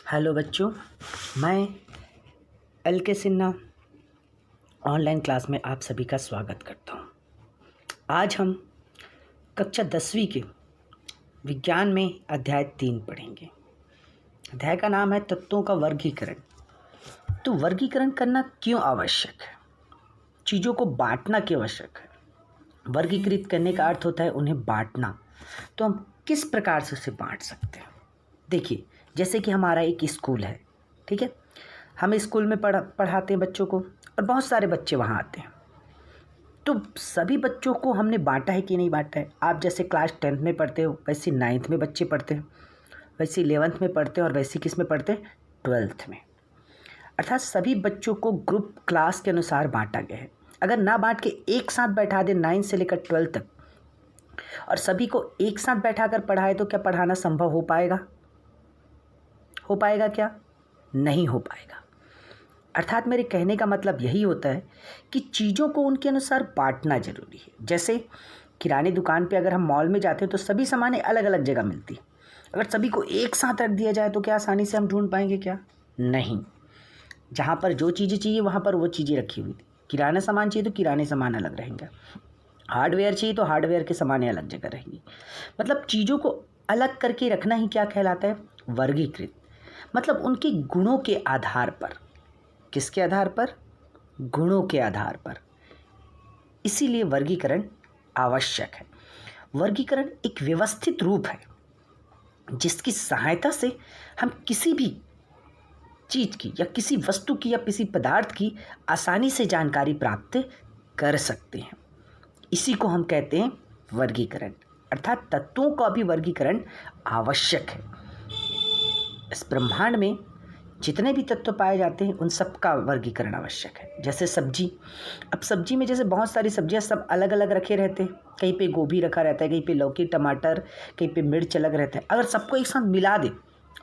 Hello बच्चों, मैं L के सिन्हा ऑनलाइन क्लास में आप सभी का स्वागत करता हूँ। आज हम कक्षा 10वीं के विज्ञान में अध्याय 3 पढ़ेंगे। अध्याय का नाम है तत्वों का वर्गीकरण। तो वर्गीकरण करना क्यों आवश्यक है? चीज़ों को बांटना क्यों आवश्यक है? वर्गीकृत करने का अर्थ होता है उन्हें बांटना। तो हम किस प्रकार से उसे बांट सकते हैं? देखिए, जैसे कि हमारा एक स्कूल है, ठीक है। हम स्कूल में पढ़ाते हैं बच्चों को और बहुत सारे बच्चे वहाँ आते हैं। तो सभी बच्चों को हमने बांटा है कि नहीं बांटा है? आप जैसे क्लास 10th में पढ़ते हो वैसे 9th में बच्चे पढ़ते हैं, वैसे 11th में पढ़ते हैं और वैसे किस में पढ़ते हैं? 12th में। अर्थात सभी बच्चों को ग्रुप क्लास के अनुसार बांटा गया है। अगर ना बांट के एक साथ बैठा दे 9 से लेकर 12 तक और सभी को एक साथ बैठा कर पढ़ाए तो क्या पढ़ाना संभव हो पाएगा? हो पाएगा क्या? नहीं हो पाएगा। अर्थात मेरे कहने का मतलब यही होता है कि चीज़ों को उनके अनुसार बांटना जरूरी है। जैसे किराने दुकान पे अगर हम मॉल में जाते हैं तो सभी सामानें अलग अलग जगह मिलती। अगर सभी को एक साथ रख दिया जाए तो क्या आसानी से हम ढूंढ पाएंगे क्या? नहीं। जहाँ पर जो चीज़ें चाहिए वहाँ पर वो चीज़ें रखी हुई थी। किराना सामान चाहिए तो किराने सामान अलग रहेंगे, हार्डवेयर चाहिए तो हार्डवेयर के सामानें अलग जगह रहेंगी। मतलब चीज़ों को अलग करके रखना ही क्या कहलाता है? वर्गीकृत। मतलब उनके गुणों के आधार पर। किसके आधार पर? गुणों के आधार पर। इसीलिए वर्गीकरण आवश्यक है। वर्गीकरण एक व्यवस्थित रूप है जिसकी सहायता से हम किसी भी चीज़ की या किसी वस्तु की या किसी पदार्थ की आसानी से जानकारी प्राप्त कर सकते हैं। इसी को हम कहते हैं वर्गीकरण। अर्थात तत्वों का भी वर्गीकरण आवश्यक है। इस ब्रह्मांड में जितने भी तत्व पाए जाते हैं उन सब का वर्गीकरण आवश्यक है। जैसे सब्जी, अब सब्जी में जैसे बहुत सारी सब्जियां सब अलग अलग रखे रहते हैं। कहीं पे गोभी रखा रहता है, कहीं पे लौकी टमाटर, कहीं पे मिर्च अलग रहता है। अगर सबको एक साथ मिला दे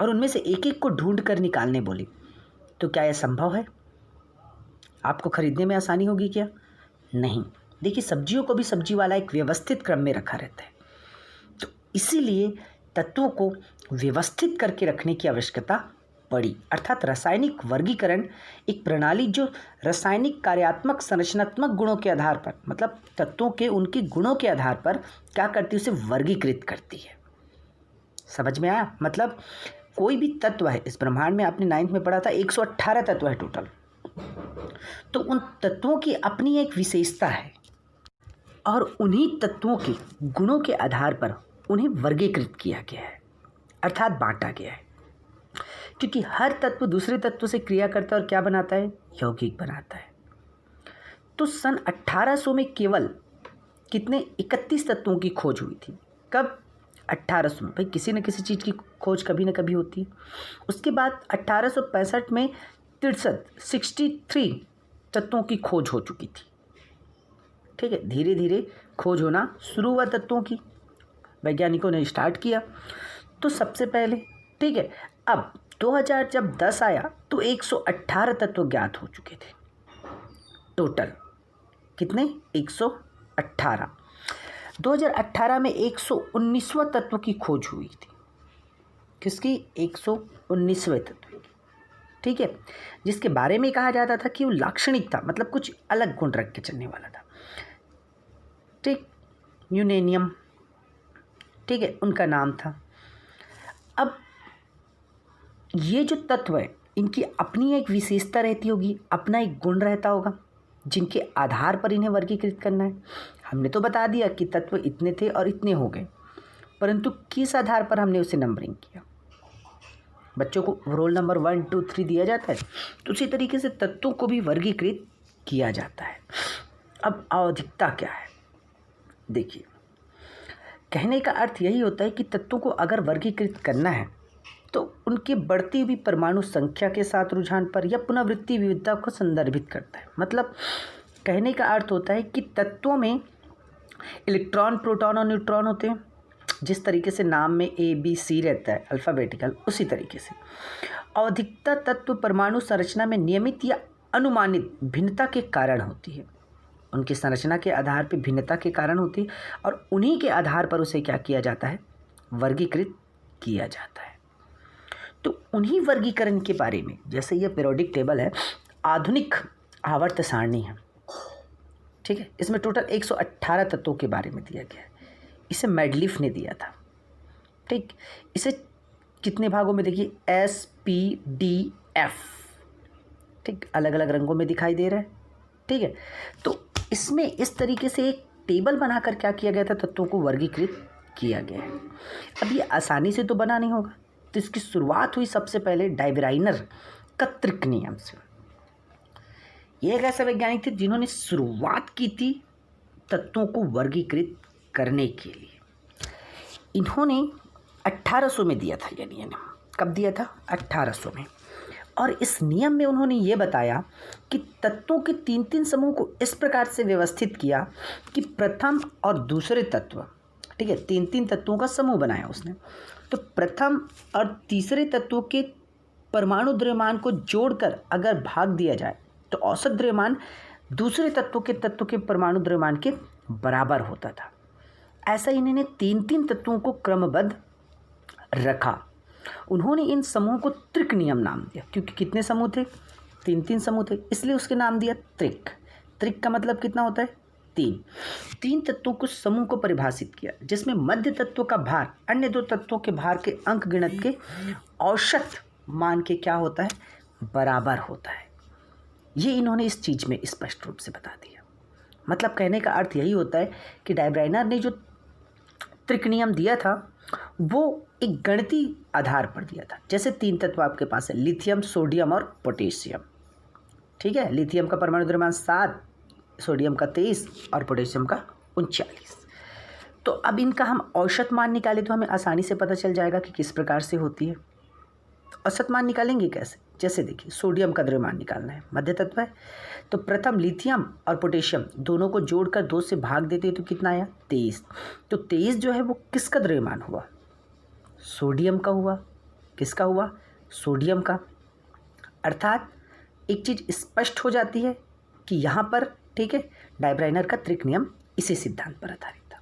और उनमें से एक एक को ढूंढ कर निकालने बोले तो क्या यह संभव है? आपको खरीदने में आसानी होगी क्या? नहीं। देखिए, सब्जियों को भी सब्जी वाला एक व्यवस्थित क्रम में रखा रहता है। तो इसीलिए तत्वों को व्यवस्थित करके रखने की आवश्यकता पड़ी। अर्थात रासायनिक वर्गीकरण एक प्रणाली जो रासायनिक कार्यात्मक संरचनात्मक गुणों के आधार पर, मतलब तत्वों के उनके गुणों के आधार पर क्या करती है? उसे वर्गीकृत करती है। समझ में आया? मतलब कोई भी तत्व है इस ब्रह्मांड में, आपने 9th में पढ़ा था 118 तत्व है टोटल। तो उन तत्वों की अपनी एक विशेषता है और उन्हीं तत्वों के गुणों के आधार पर उन्हें वर्गीकृत किया गया है, अर्थात बांटा गया है। क्योंकि हर तत्व दूसरे तत्व से क्रिया करता है और क्या बनाता है? यौगिक बनाता है। तो सन 1800 में केवल कितने? 31 तत्वों की खोज हुई थी। कब? 1800 में। भाई किसी न किसी चीज़ की खोज कभी न कभी होती है। उसके बाद 1865 में 63 तत्वों की खोज हो चुकी थी। ठीक है, धीरे धीरे खोज होना शुरू हुआ तत्वों की, वैज्ञानिकों ने स्टार्ट किया। तो सबसे पहले, ठीक है, अब 2000 जब 10 आया तो 118 तत्व ज्ञात हो चुके थे टोटल। कितने? 118। 2018 में 119वां तत्व की खोज हुई थी। किसकी? 119वें तत्व की। ठीक है, जिसके बारे में कहा जाता था कि वो लाक्षणिक था, मतलब कुछ अलग गुण रख के चलने वाला था। ठीक, यूरेनियम, ठीक है, उनका नाम था। अब ये जो तत्व है इनकी अपनी एक विशेषता रहती होगी, अपना एक गुण रहता होगा जिनके आधार पर इन्हें वर्गीकृत करना है। हमने तो बता दिया कि तत्व इतने थे और इतने हो गए, परंतु किस आधार पर हमने उसे नंबरिंग किया? बच्चों को रोल नंबर 1, 2, 3 दिया जाता है, तो उसी तरीके से तत्वों को भी वर्गीकृत किया जाता है। अब आवधिकता क्या है? देखिए, कहने का अर्थ यही होता है कि तत्वों को अगर वर्गीकृत करना है तो उनकी बढ़ती हुई परमाणु संख्या के साथ रुझान पर या पुनरावृत्ति विविधता को संदर्भित करता है। मतलब कहने का अर्थ होता है कि तत्वों में इलेक्ट्रॉन, प्रोटॉन और न्यूट्रॉन होते हैं। जिस तरीके से नाम में ABC रहता है अल्फ़ाबेटिकल, उसी तरीके से आवधिकता तत्व परमाणु संरचना में नियमित या अनुमानित भिन्नता के कारण होती है। उनकी संरचना के आधार पर भिन्नता के कारण होती है और उन्हीं के आधार पर उसे क्या किया जाता है? वर्गीकृत किया जाता है। तो उन्हीं वर्गीकरण के बारे में, जैसे ये पीरियोडिक टेबल है, आधुनिक आवर्त सारणी है, ठीक है, इसमें टोटल 118 तत्वों के बारे में दिया गया है। इसे मेडलिफ ने दिया था, ठीक। इसे कितने भागों में देखिए, SPDF, ठीक, अलग अलग रंगों में दिखाई दे रहा है, ठीक है। तो इसमें इस तरीके से एक टेबल बनाकर क्या किया गया था, तत्वों को वर्गीकृत किया गया है। अब ये आसानी से तो बना नहीं होगा, तो इसकी शुरुआत हुई सबसे पहले डायब्राइनर का त्रिक नियम से। ये एक ऐसा वैज्ञानिक थे जिन्होंने शुरुआत की थी तत्वों को वर्गीकृत करने के लिए। इन्होंने 1800 में दिया था ये नियम। कब दिया था? 1800 में। और इस नियम में उन्होंने ये बताया कि तत्वों के 3-3 समूह को इस प्रकार से व्यवस्थित किया कि प्रथम और दूसरे तत्व, ठीक है, 3-3 तत्वों का समूह बनाया उसने। तो प्रथम और तीसरे तत्वों के परमाणु द्रव्यमान को जोड़कर अगर भाग दिया जाए तो औसत द्रव्यमान दूसरे तत्व के परमाणु द्रव्यमान के बराबर होता था। ऐसा इन्होंने 3-3 तत्वों को क्रमबद्ध रखा। उन्होंने इन समूह को त्रिक नियम नाम दिया, क्योंकि कितने समूह थे? 3-3 समूह थे, इसलिए उसके नाम दिया त्रिक। त्रिक का मतलब कितना होता है? 3 तत्वों को समूह को परिभाषित किया, जिसमें मध्य तत्व का भार अन्य 2 तत्वों के भार के अंक गणित के औसत मान के क्या होता है? बराबर होता है। ये इन्होंने इस चीज़ में स्पष्ट रूप से बता दिया। मतलब कहने का अर्थ यही होता है कि डायब्राइनर ने जो त्रिक नियम दिया था वो एक गणितीय आधार पर दिया था। जैसे 3 तत्व आपके पास है, लिथियम, सोडियम और पोटेशियम, ठीक है। लिथियम का परमाणु द्रव्यमान 7, सोडियम का 23 और पोटेशियम का 39। तो अब इनका हम औसत मान निकालें तो हमें आसानी से पता चल जाएगा कि किस प्रकार से होती है। औसत मान निकालेंगे कैसे? जैसे देखिए, सोडियम का द्रव्यमान निकालना है, मध्य तत्व है, तो प्रथम लिथियम और पोटेशियम दोनों को जोड़कर 2 से भाग देते हैं तो कितना आया? 23। तो 23 जो है वो किसका द्रव्यमान हुआ? सोडियम का हुआ। किसका हुआ? सोडियम का। अर्थात एक चीज़ स्पष्ट हो जाती है कि यहाँ पर, ठीक है, डायब्राइनर का त्रिक नियम इसी सिद्धांत पर आधारित था।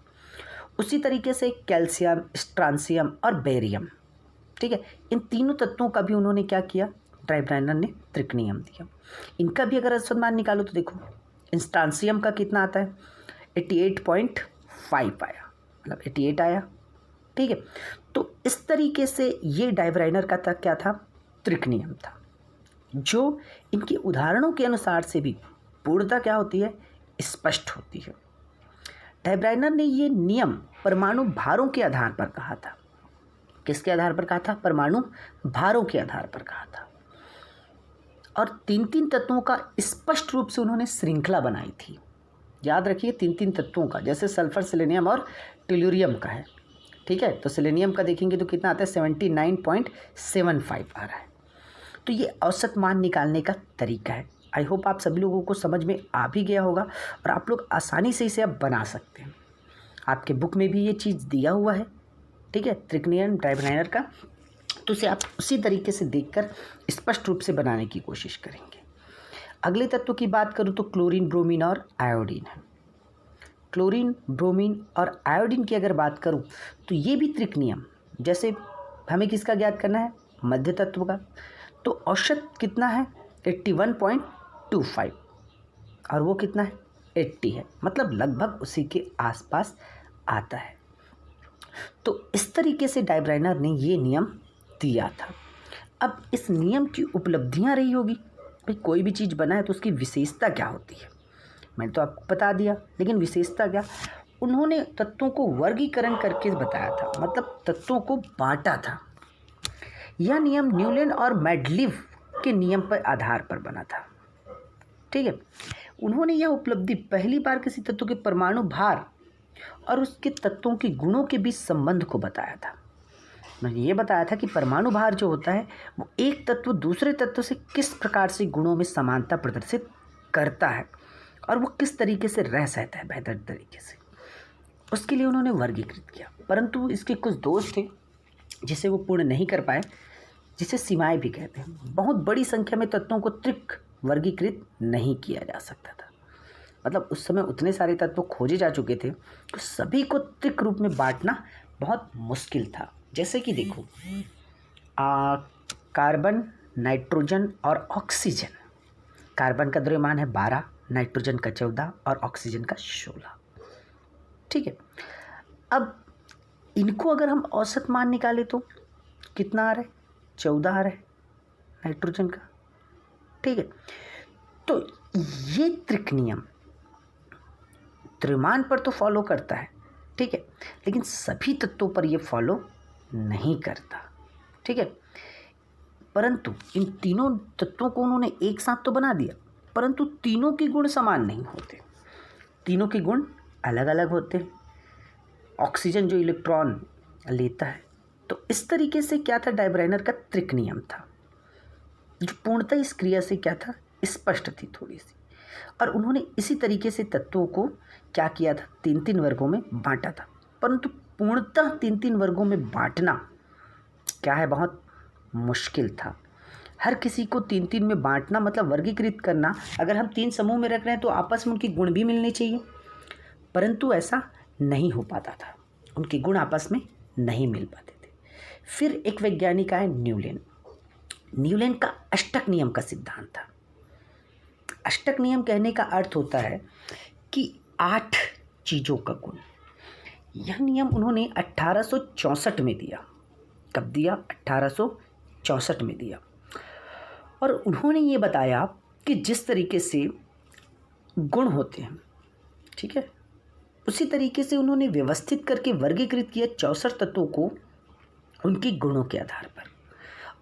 उसी तरीके से कैल्शियम, स्ट्रांसियम और बेरियम, ठीक है, इन तीनों तत्वों का भी उन्होंने क्या किया? डायब्राइनर ने त्रिक नियम दिया। इनका भी अगर औसत मान निकालो तो देखो, स्ट्रांसियम का कितना आता है? 88.5 आया, मतलब 88 आया, ठीक है। तो इस तरीके से ये डायब्राइनर का था क्या था? त्रिक नियम था, जो इनके उदाहरणों के अनुसार से भी पूर्णतः क्या होती है? स्पष्ट होती है। डायब्राइनर ने ये नियम परमाणु भारों के आधार पर कहा था। किसके आधार पर कहा था? परमाणु भारों के आधार पर कहा था। और 3-3 तत्वों का स्पष्ट रूप से उन्होंने श्रृंखला बनाई थी। याद रखिए, 3-3 तत्वों का, जैसे सल्फर, सेलेनियम और टेल्यूरियम का है, ठीक है। तो सेलेनियम का देखेंगे तो कितना आता है? 79.75 आ रहा है। तो ये औसत मान निकालने का तरीका है। आई होप आप सभी लोगों को समझ में आ भी गया होगा और आप लोग आसानी से इसे अब बना सकते हैं। आपके बुक में भी ये चीज़ दिया हुआ है, ठीक है, त्रिक नियम डायब्राइनर का। तो उसे आप उसी तरीके से देखकर स्पष्ट रूप से बनाने की कोशिश करेंगे। अगले तत्व की बात करूँ तो क्लोरीन, ब्रोमीन और आयोडीन है। क्लोरीन, ब्रोमीन और आयोडीन की अगर बात करूँ तो ये भी त्रिक नियम, जैसे हमें किसका ज्ञात करना है? मध्य तत्व का। तो औसत कितना है? 81.25 और वो कितना है? 80 है, मतलब लगभग उसी के आसपास आता है। तो इस तरीके से डायब्राइनर ने ये नियम दिया था। अब इस नियम की उपलब्धियां रही होगी, भाई कोई भी चीज़ बना है तो उसकी विशेषता क्या होती है, मैंने तो आपको बता दिया, लेकिन विशेषता क्या? उन्होंने तत्वों को वर्गीकरण करके बताया था, मतलब तत्वों को बांटा था। यह नियम न्यूलैंड और मेडलिफ के नियम पर आधार पर बना था, ठीक है। उन्होंने यह उपलब्धि पहली बार किसी तत्व के परमाणु भार और उसके तत्वों के गुणों के बीच संबंध को बताया था। मैंने ये बताया था कि परमाणु भार जो होता है वो एक तत्व दूसरे तत्व से किस प्रकार से गुणों में समानता प्रदर्शित करता है और वो किस तरीके से रह सहता है बेहतर तरीके से, उसके लिए उन्होंने वर्गीकृत किया। परंतु इसके कुछ दोष थे जिसे वो पूर्ण नहीं कर पाए, जिसे सीमाएं भी कहते हैं। बहुत बड़ी संख्या में तत्वों को त्रिक वर्गीकृत नहीं किया जा सकता था, मतलब उस समय उतने सारे तत्व खोजे जा चुके थे तो सभी को त्रिक रूप में बांटना बहुत मुश्किल था। जैसे कि देखो, कार्बन, नाइट्रोजन और ऑक्सीजन। कार्बन का द्रव्यमान है 12, नाइट्रोजन का 14 और ऑक्सीजन का 16। ठीक है, अब इनको अगर हम औसत मान निकालें तो कितना आ रहा है? 14 आ रहा है नाइट्रोजन का। ठीक है, तो ये त्रिक नियम द्रव्यमान पर तो फॉलो करता है, ठीक है, लेकिन सभी तत्वों पर ये फॉलो नहीं करता। ठीक है, परंतु इन तीनों तत्वों को उन्होंने एक साथ तो बना दिया, परंतु तीनों के गुण समान नहीं होते, तीनों के गुण अलग अलग होते हैं। ऑक्सीजन जो इलेक्ट्रॉन लेता है, तो इस तरीके से क्या था, डायब्राइनर का त्रिक नियम था, जो पूर्णतः इस क्रिया से क्या था, स्पष्ट थी थोड़ी सी। और उन्होंने इसी तरीके से तत्वों को क्या किया था, 3-3 वर्गों में बांटा था। परंतु पूर्णतः 3-3 वर्गों में बांटना क्या है, बहुत मुश्किल था। हर किसी को 3-3 में बांटना मतलब वर्गीकृत करना, अगर हम 3 समूह में रख रहे हैं तो आपस में उनके गुण भी मिलने चाहिए, परंतु ऐसा नहीं हो पाता था, उनके गुण आपस में नहीं मिल पाते थे। फिर एक वैज्ञानिक आए, न्यूलैंड। न्यूलैंड का अष्टक नियम का सिद्धांत था। अष्टक नियम कहने का अर्थ होता है कि 8 चीज़ों का गुण। यह नियम उन्होंने 1864 में दिया। कब दिया? 1864 में दिया। और उन्होंने ये बताया कि जिस तरीके से गुण होते हैं, ठीक है, उसी तरीके से उन्होंने व्यवस्थित करके वर्गीकृत किया 64 तत्वों को उनके गुणों के आधार पर।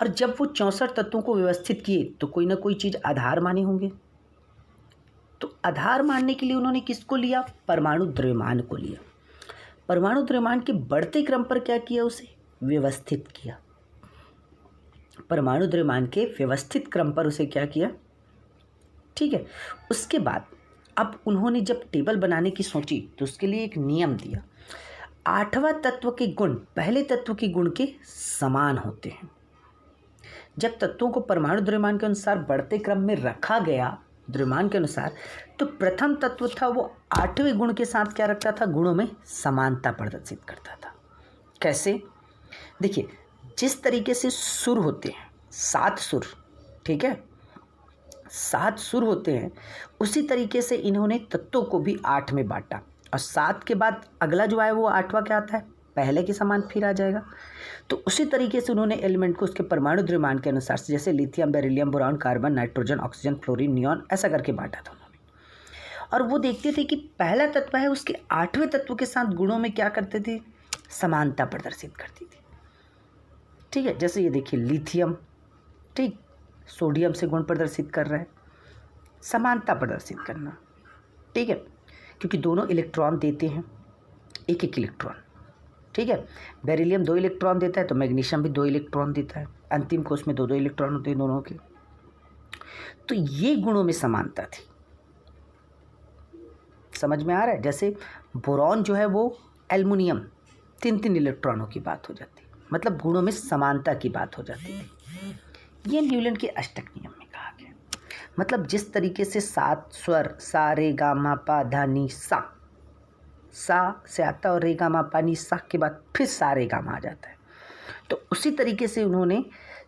और जब वो 64 तत्वों को व्यवस्थित किए तो कोई ना कोई चीज़ आधार माने होंगे। तो आधार मानने के लिए उन्होंने किसको लिया? परमाणु द्रव्यमान को लिया। परमाणु द्रव्यमान के बढ़ते क्रम पर क्या किया? उसे व्यवस्थित किया। परमाणु द्रव्यमान के व्यवस्थित क्रम पर उसे क्या किया? ठीक है, उसके बाद अब उन्होंने जब टेबल बनाने की सोची तो उसके लिए एक नियम दिया। 8वां तत्व के गुण पहले तत्व के गुण के समान होते हैं। जब तत्वों को परमाणु द्रव्यमान के अनुसार बढ़ते क्रम में रखा गया, द्रव्यमान के अनुसार, तो प्रथम तत्व था वो 8वें गुण के साथ क्या रखता था? गुणों में समानता प्रदर्शित करता था। कैसे? देखिए, जिस तरीके से सुर होते हैं, 7 सुर, ठीक है, 7 सुर होते हैं, उसी तरीके से इन्होंने तत्वों को भी 8 में बांटा। और 7 के बाद अगला जो आया वो 8वां क्या आता है? पहले के समान फिर आ जाएगा। तो उसी तरीके से उन्होंने एलिमेंट को उसके परमाणु द्रव्यमान के अनुसार से, जैसे lithium, beryllium, boron, carbon, nitrogen, oxygen, fluorine, neon, ऐसा करके बांटा था उन्होंने। और वो देखते थे कि पहला तत्व है उसके 8वें तत्व के साथ गुणों में क्या करते थे? समानता प्रदर्शित करती थी। ठीक है, जैसे ये देखिए लिथियम, ठीक, सोडियम से गुण प्रदर्शित कर रहा है, समानता प्रदर्शित करना, ठीक है, क्योंकि दोनों इलेक्ट्रॉन देते हैं, एक एक इलेक्ट्रॉन, ठीक है। बेरिलियम 2 इलेक्ट्रॉन देता है तो मैग्नीशियम भी 2 इलेक्ट्रॉन देता है, अंतिम कोष में 2-2 इलेक्ट्रॉन होते हैं दोनों के। तो ये गुणों में समानता थी। समझ में आ रहा है? जैसे बोरॉन जो है वो एल्युमिनियम 3-3 इलेक्ट्रॉनों की बात हो जाती, मतलब गुणों में समानता की बात हो जाती थी। ये न्यूलैंड के अष्टक नियम में कहा गया। मतलब जिस तरीके से 7 स्वर सा रे गा मा पा धा नी सा, सा से आता और रे गा मा पा नी सा के बाद फिर सा रे गा मा आ जाता है, तो उसी तरीके से उन्होंने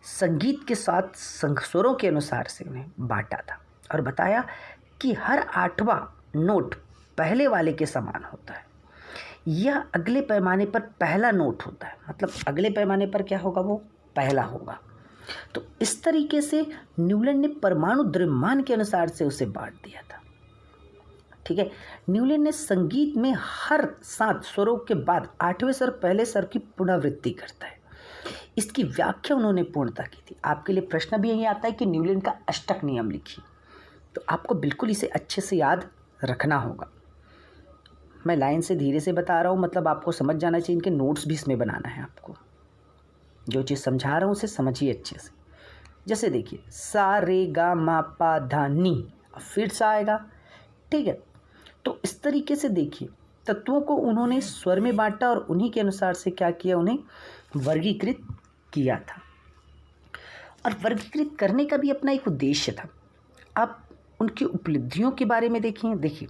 संगीत के साथ स्वरों के अनुसार से उन्हें बांटा था और बताया कि हर 8वां नोट पहले वाले के समान होता है। यह अगले पैमाने पर पहला नोट होता है, मतलब अगले पैमाने पर क्या होगा? वो पहला होगा। तो इस तरीके से न्यूलैंड ने परमाणु द्रव्यमान के अनुसार से उसे बांट दिया था। ठीक है, न्यूलैंड ने संगीत में हर 7 स्वरों के बाद 8वें स्वर पहले स्वर की पुनरावृत्ति करता है। इसकी व्याख्या उन्होंने पूर्णता की थी। आपके लिए प्रश्न भी यही आता है कि न्यूलैंड का अष्टक नियम लिखिए, तो आपको बिल्कुल इसे अच्छे से याद रखना होगा। मैं लाइन से धीरे से बता रहा हूँ, मतलब आपको समझ जाना चाहिए। इनके नोट्स भी इसमें बनाना है आपको। जो चीज़ समझा रहा हूँ उसे समझिए अच्छे से। जैसे देखिए सा रे गा मा पा धा नी, फिर सा आएगा, ठीक है। तो इस तरीके से देखिए तत्वों को उन्होंने स्वर में बांटा और उन्हीं के अनुसार से क्या किया? उन्हें वर्गीकृत किया था। और वर्गीकृत करने का भी अपना एक उद्देश्य था। आप उनकी उपलब्धियों के बारे में देखिए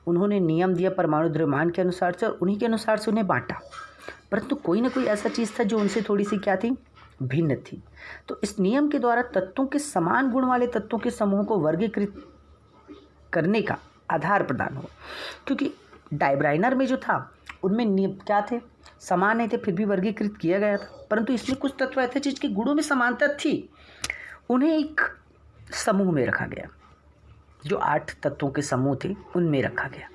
उन्होंने नियम दिया परमाणु द्रव्यमान के अनुसार से और उन्हीं के अनुसार से उन्हें बांटा, परंतु कोई ना कोई ऐसा चीज़ था जो उनसे थोड़ी सी क्या थी? भिन्न थी। तो इस नियम के द्वारा तत्वों के समान गुण वाले तत्वों के समूह को वर्गीकृत करने का आधार प्रदान हुआ, क्योंकि डायब्राइनर में जो था उनमें नियम क्या थे, समान नहीं थे, फिर भी वर्गीकृत किया गया था। परंतु इसमें कुछ तत्व ऐसे जिसके गुणों में समानता थी, उन्हें एक समूह में रखा गया। जो 8 तत्वों के समूह थे उनमें रखा गया।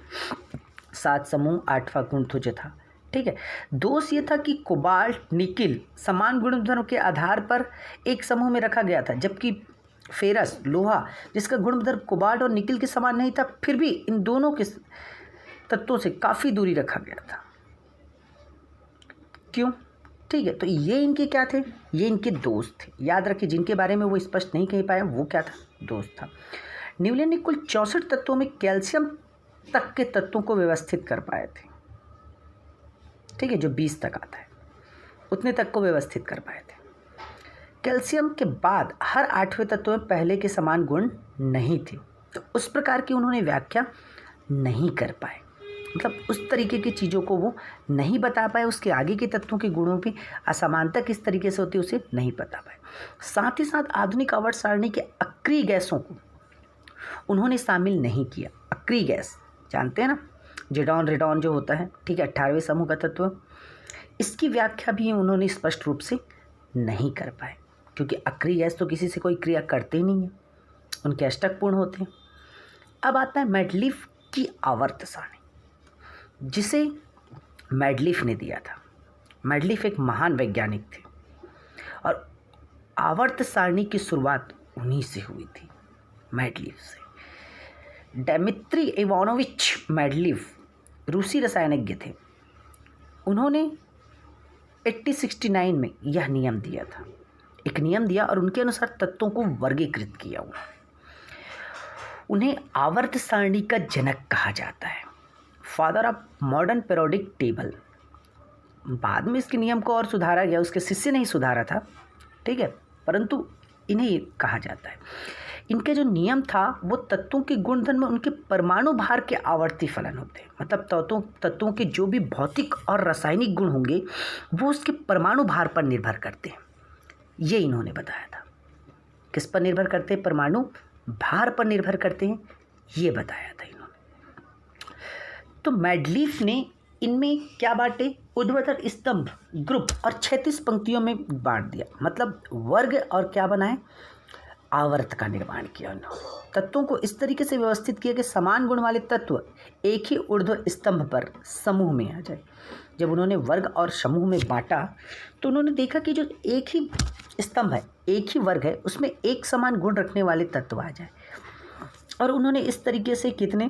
7 समूह 8वां गुण तो जो था, ठीक है। दोष ये था कि कोबाल्ट निकिल समान गुणधर्म के आधार पर एक समूह में रखा गया था, जबकि फेरस लोहा जिसका गुणधर्म कोबाल्ट और निकिल के समान नहीं था, फिर भी इन दोनों के तत्वों से काफ़ी दूरी रखा गया था। क्यों? ठीक है, तो ये इनके क्या थे, ये इनके दोष थे। याद रखिए, जिनके बारे में वो स्पष्ट नहीं कह पाए वो क्या था, दोष था। न्यूलैंड ने कुल 64 तत्वों में कैल्शियम तक के तत्वों को व्यवस्थित कर पाए थे, ठीक है, जो 20 तक आता है उतने तक को व्यवस्थित कर पाए थे। कैल्शियम के बाद हर 8वें तत्व में पहले के समान गुण नहीं थे, तो उस प्रकार की उन्होंने व्याख्या नहीं कर पाए, मतलब उस तरीके की चीज़ों को वो नहीं बता पाए। उसके आगे के तत्वों के गुणों की असमानता किस तरीके से होती है उसे नहीं बता पाए। साथ ही साथ आधुनिक आवर्त सारणी के अक्रिय गैसों को उन्होंने शामिल नहीं किया। अक्रिय गैस जानते हैं ना, जेडॉन रेडॉन जो होता है, ठीक है, 18वें समूह का तत्व, इसकी व्याख्या भी उन्होंने स्पष्ट रूप से नहीं कर पाए, क्योंकि अक्रिय गैस तो किसी से कोई क्रिया करते ही नहीं है, उनके अष्टक पूर्ण होते हैं। अब आता है मेंडलीफ की आवर्त सारणी, जिसे मेंडलीफ ने दिया था। मेंडलीफ एक महान वैज्ञानिक थे और आवर्त सारणी की शुरुआत उन्हीं से हुई थी, मेंडलीफ से। डिमित्री इवानोविच मेंडलीफ रूसी रसायनज्ञ थे। उन्होंने 1869 में यह नियम दिया था, एक नियम दिया और उनके अनुसार तत्वों को वर्गीकृत किया हुआ। उन्हें आवर्त सारणी का जनक कहा जाता है, father of modern periodic table. बाद में इसके नियम को और सुधारा गया, उसके शिष्य ने ही सुधारा था, ठीक है, परंतु इन्हें कहा जाता है। इनका जो नियम था वो तत्वों के गुणधर्म में उनके परमाणु भार के आवर्ती फलन होते हैं, मतलब तत्वों के जो भी भौतिक और रासायनिक गुण होंगे वो उसके परमाणु भार पर निर्भर करते हैं। ये इन्होंने बताया था। किस पर निर्भर करते हैं? परमाणु भार पर निर्भर करते हैं, ये बताया था इन्होंने। तो मेंडलीफ ने इनमें क्या बांटे? ऊर्ध्वाधर स्तंभ, ग्रुप और क्षैतिज पंक्तियों में बांट दिया, मतलब वर्ग और क्या बनाए? आवर्त का निर्माण किया उन्होंने। तत्वों को इस तरीके से व्यवस्थित किया कि समान गुण वाले तत्व एक ही ऊर्ध्व स्तंभ पर समूह में आ जाए। जब उन्होंने वर्ग और समूह में बांटा तो उन्होंने देखा कि जो एक ही स्तंभ है, एक ही वर्ग है, उसमें एक समान गुण रखने वाले तत्व आ जाए। और उन्होंने इस तरीके से कितने,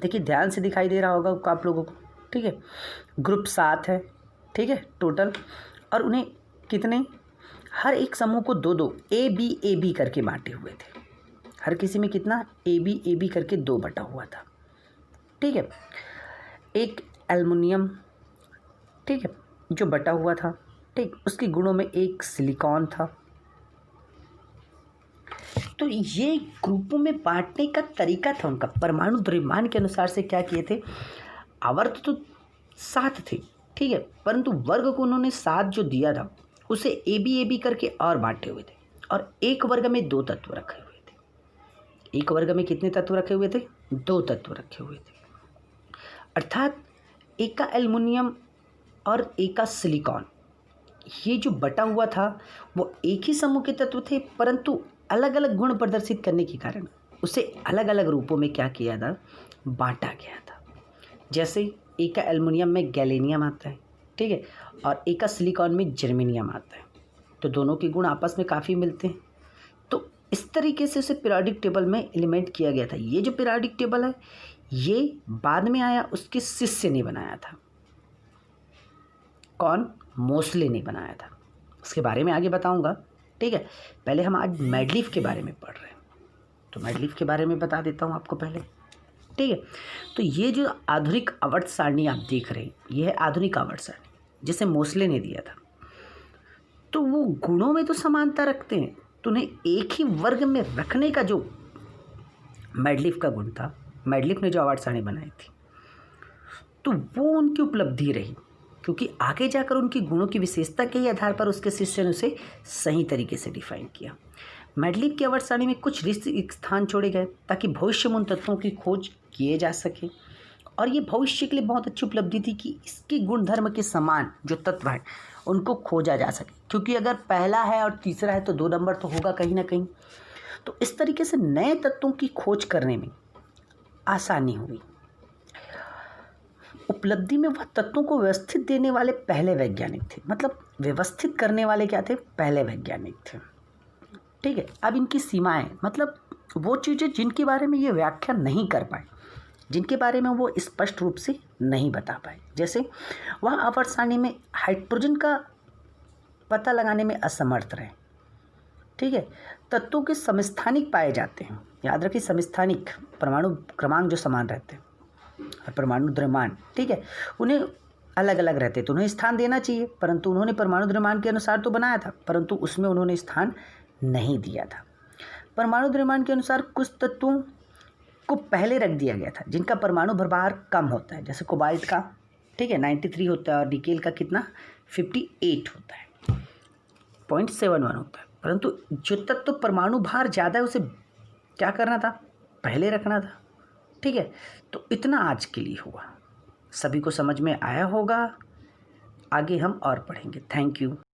देखिए ध्यान से दिखाई दे रहा होगा आप लोगों को, ठीक है, ग्रुप 7 है, ठीक है, टोटल, और उन्हें कितने, हर एक समूह को 2-2 ए बी करके बांटे हुए थे। हर किसी में कितना? ए बी करके 2 बटा हुआ था, ठीक है। एक एल्युमिनियम, ठीक है, जो बटा हुआ था, ठीक, उसके गुणों में एक सिलिकॉन था। तो ये ग्रुपों में बांटने का तरीका था उनका। परमाणु द्रव्यमान के अनुसार से क्या किए थे? आवर्त तो 7 थे, ठीक है, परंतु वर्ग को उन्होंने 7 जो दिया था उसे ए बी करके और बांटे हुए थे, और एक वर्ग में 2 तत्व रखे हुए थे। एक वर्ग में कितने तत्व रखे हुए थे? 2 तत्व रखे हुए थे, अर्थात एक का एल्युमिनियम और एक का सिलिकॉन। ये जो बटा हुआ था वो एक ही समूह के तत्व थे, परंतु अलग अलग गुण प्रदर्शित करने के कारण उसे अलग अलग रूपों में क्या किया था? बांटा गया था। जैसे एक का एल्युमिनियम में गैलेनियम आता है, ठीक है, और एक का सिलिकॉन में जर्मेनियम आता है, तो दोनों के गुण आपस में काफ़ी मिलते हैं। तो इस तरीके से उसे पीरियोडिक टेबल में एलिमेंट किया गया था। ये जो पीरियोडिक टेबल है ये बाद में आया, उसके शिष्य ने बनाया था। कौन? मोसले ने बनाया था। उसके बारे में आगे बताऊंगा, ठीक है। पहले हम आज मेंडलीफ के बारे में पढ़ रहे हैं, तो मेंडलीफ के बारे में बता देता हूँ आपको पहले, ठीक है। तो ये जो आधुनिक आवर्त सारणी आप देख रहे हैं, ये है आधुनिक आवर्त सारणी जिसे मोसले ने दिया था। तो वो गुणों में तो समानता रखते हैं, तो उन्हें एक ही वर्ग में रखने का जो मेंडलीफ का गुण था, मेंडलीफ ने जो आवर्त सारणी बनाई थी, तो वो उनकी उपलब्धि रही, क्योंकि आगे जाकर उनकी गुणों की विशेषता के ही आधार पर उसके शिष्य ने उसे सही तरीके से डिफाइन किया। मेंडलीव की आवर्त सारणी में कुछ रिक्त स्थान छोड़े गए ताकि भविष्य में उन तत्वों की खोज किए जा सके, और ये भविष्य के लिए बहुत अच्छी उपलब्धि थी कि इसके गुणधर्म के समान जो तत्व है उनको खोजा जा सके, क्योंकि अगर पहला है और तीसरा है तो 2 नंबर तो होगा कहीं ना कहीं। तो इस तरीके से नए तत्वों की खोज करने में आसानी हुई। उपलब्धि में वह तत्वों को व्यवस्थित देने वाले पहले वैज्ञानिक थे, मतलब व्यवस्थित करने वाले क्या थे, पहले वैज्ञानिक थे। ठीक है, अब इनकी सीमाएं, मतलब वो चीज़ें जिनके बारे में ये व्याख्या नहीं कर पाए, जिनके बारे में वो स्पष्ट रूप से नहीं बता पाए, जैसे वह आवर्त सारणी में हाइड्रोजन का पता लगाने में असमर्थ रहे। ठीक है, तत्वों के समस्थानिक पाए जाते हैं, याद रखिए समस्थानिक, परमाणु क्रमांक जो समान रहते हैं और परमाणु द्रव्यमान, ठीक है, उन्हें अलग अलग रहते, तो उन्हें स्थान देना चाहिए, परंतु उन्होंने परमाणु द्रव्यमान के अनुसार तो बनाया था, परंतु उसमें उन्होंने स्थान नहीं दिया था। परमाणु द्रव्यमान के अनुसार कुछ तत्वों को पहले रख दिया गया था जिनका परमाणु भरभार कम होता है, जैसे कोबाल्ट का, ठीक है, 93 होता है, और निकेल का कितना 58 होता है, 0.71 होता है। परंतु जो तत्व परमाणु भार ज़्यादा है उसे क्या करना था, पहले रखना था। ठीक है, तो इतना आज के लिए हुआ, सभी को समझ में आया होगा। आगे हम और पढ़ेंगे। Thank you.